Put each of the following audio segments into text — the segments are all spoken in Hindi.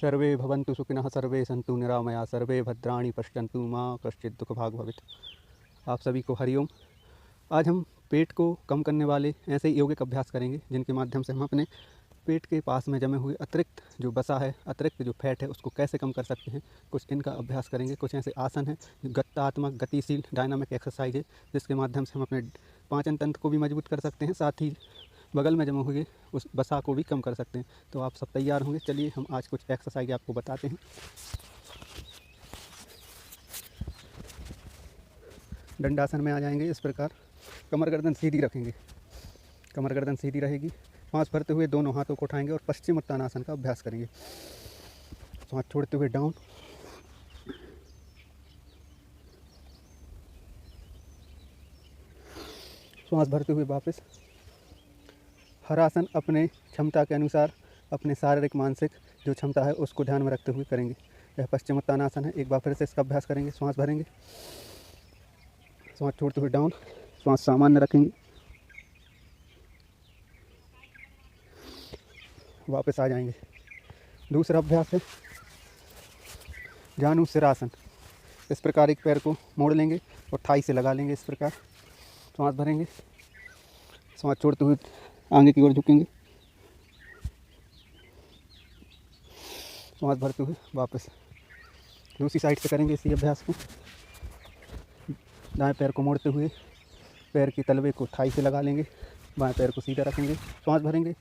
सर्वे भवन्तु सुखिनः, सर्वे सन्तु निरामया, सर्वे भद्राणि पश्यन्तु मां कश्चित् दुःख भाग् भवेत्। आप सभी को हरिओम। आज हम पेट को कम करने वाले ऐसे योगिक अभ्यास करेंगे जिनके माध्यम से हम अपने पेट के पास में जमे हुए अतिरिक्त जो वसा है, अतिरिक्त जो फैट है, उसको कैसे कम कर सकते हैं। कुछ इनका अभ्यास करेंगे। कुछ ऐसे आसन हैं जो गत्यात्मक, गतिशील, डायनामिक एक्सरसाइज है जिसके माध्यम से हम अपने पाचन तंत्र को भी मजबूत कर सकते हैं, साथ ही बगल में जमे हुए उस वसा को भी कम कर सकते हैं। तो आप सब तैयार होंगे। चलिए हम आज कुछ एक्सरसाइज आपको बताते हैं। दंडासन में आ जाएंगे। इस प्रकार कमर गर्दन सीधी रखेंगे, कमर गर्दन सीधी रहेगी। सांस भरते हुए दोनों हाथों को उठाएंगे और पश्चिमोत्तानासन का अभ्यास करेंगे। सांस छोड़ते हुए डाउन, सांस भरते हुए वापस। हर आसन अपने क्षमता के अनुसार, अपने शारीरिक मानसिक जो क्षमता है उसको ध्यान में रखते हुए करेंगे। यह पश्चिमोत्तानासन है। एक बार फिर से इसका अभ्यास करेंगे। सांस भरेंगे, सांस छोड़ते हुए डाउन, सांस सामान्य रखेंगे, वापस आ जाएंगे। दूसरा अभ्यास है जानु सिरासन। इस प्रकार एक पैर को मोड़ लेंगे और थाई से लगा लेंगे। इस प्रकार सांस भरेंगे, सांस छोड़ते हुए आगे की ओर झुकेंगे, सांस भरते हुए वापस। दूसरी साइड से करेंगे इसी अभ्यास को। दाएं पैर को मोड़ते हुए पैर के तलवे को थाई से लगा लेंगे, बाएं पैर को सीधा रखेंगे, सांस भरेंगे,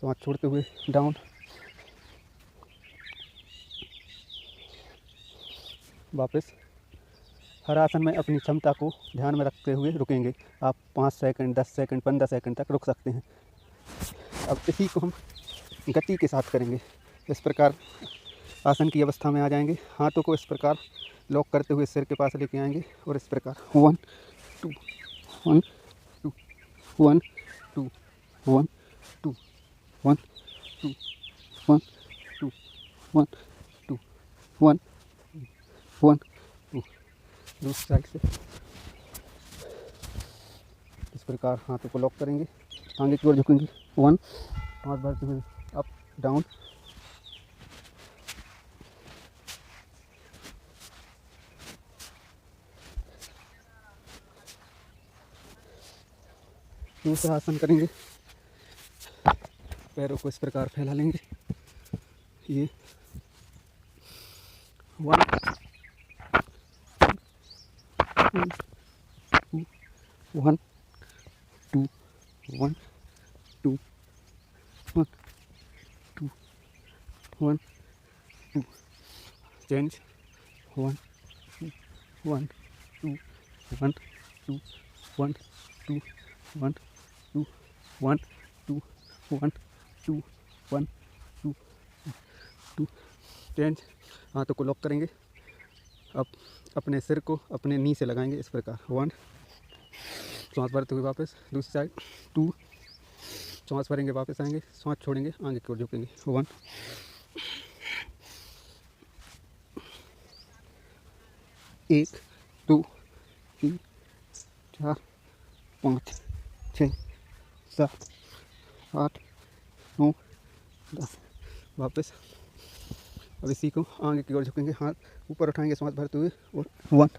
सांस छोड़ते हुए डाउन, वापस। हर आसन में अपनी क्षमता को ध्यान में रखते हुए रुकेंगे। आप 5 सेकंड, 10 सेकंड, 15 सेकंड तक रुक सकते हैं। अब इसी को हम गति के साथ करेंगे। इस प्रकार आसन की अवस्था में आ जाएंगे। हाथों को इस प्रकार लॉक करते हुए सिर के पास लेके आएंगे और इस प्रकार 1 2 1 2 1 2 1 2 1 2 1 2 1 2 1 1 2। दूसरी साइड से इस प्रकार हाथों को लॉक करेंगे, आगे की ओर झुकेंगे। 1, हाथ भरते हुए अप डाउन, दूसरा आसन करेंगे। पैरों को इस प्रकार फैला लेंगे। ये 1 1 2 1 2 1 2 1 2। चेंज 1 1 2 1 2 1 2 1 2 1 2 1 2 1 2 2। चेंज। हाथों को लॉक करेंगे। अब अपने सिर को अपने नी से लगाएंगे इस प्रकार। 1, सांस भरते हुए वापस। दूसरी साइड 2, सांस भरेंगे, वापस आएंगे, सांस छोड़ेंगे, आगे की ओर झुकेंगे। 1 1 2 3 4 5 6 7 8 9 10। वापस। अब इसी को आगे की ओर झुकेंगे, हाथ ऊपर उठाएंगे, सांस भरते हुए और 1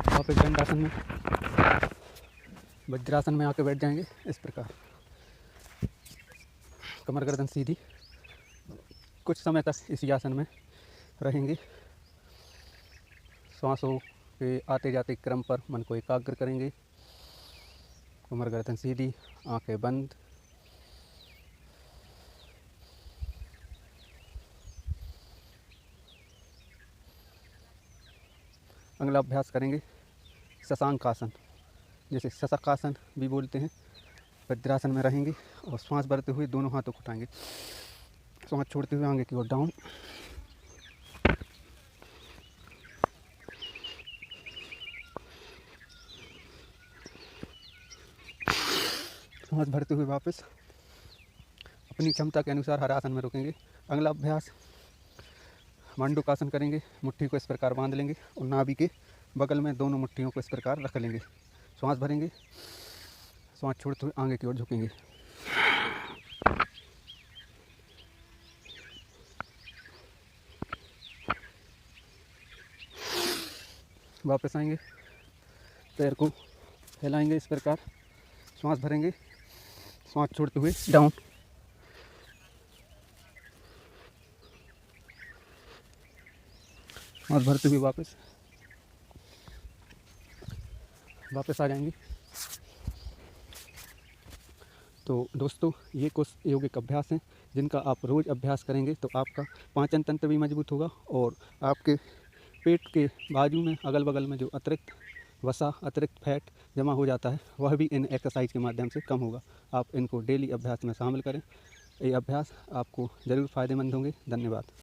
वापस दंडासन में, वज्रासन में आके बैठ जाएंगे इस प्रकार। कमर गर्दन सीधी। कुछ समय तक इसी आसन में रहेंगे। सांसों के आते जाते क्रम पर मन को एकाग्र करेंगे। कमर गर्दन सीधी, आंखें बंद। अगला अभ्यास करेंगे शशांकासन, जैसे शशकासन भी बोलते हैं। वज्रासन में रहेंगे और सांस भरते हुए दोनों हाथों को उठाएंगे, सांस छोड़ते हुए आगे की ओर डाउन, सांस भरते हुए वापस। अपनी क्षमता के अनुसार हर आसन में रुकेंगे। अगला अभ्यास मंडूकासन करेंगे। मुट्ठी को इस प्रकार बांध लेंगे और नाभि के बगल में दोनों मुट्ठियों को इस प्रकार रख लेंगे। श्वास भरेंगे, श्वास छोड़ते हुए आगे की ओर झुकेंगे। वापस आएंगे, पैर को फैलाएंगे इस प्रकार, श्वास भरेंगे, श्वास छोड़ते हुए डाउन। श्वास भरते हुए वापस आ जाएंगे। तो दोस्तों, ये कुछ योगिक अभ्यास हैं जिनका आप रोज़ अभ्यास करेंगे तो आपका पाचन तंत्र भी मजबूत होगा और आपके पेट के बाजू में अगल बगल में जो अतिरिक्त वसा, अतिरिक्त फैट जमा हो जाता है वह भी इन एक्सरसाइज के माध्यम से कम होगा। आप इनको डेली अभ्यास में शामिल करें। ये अभ्यास आपको ज़रूर फ़ायदेमंद होंगे। धन्यवाद।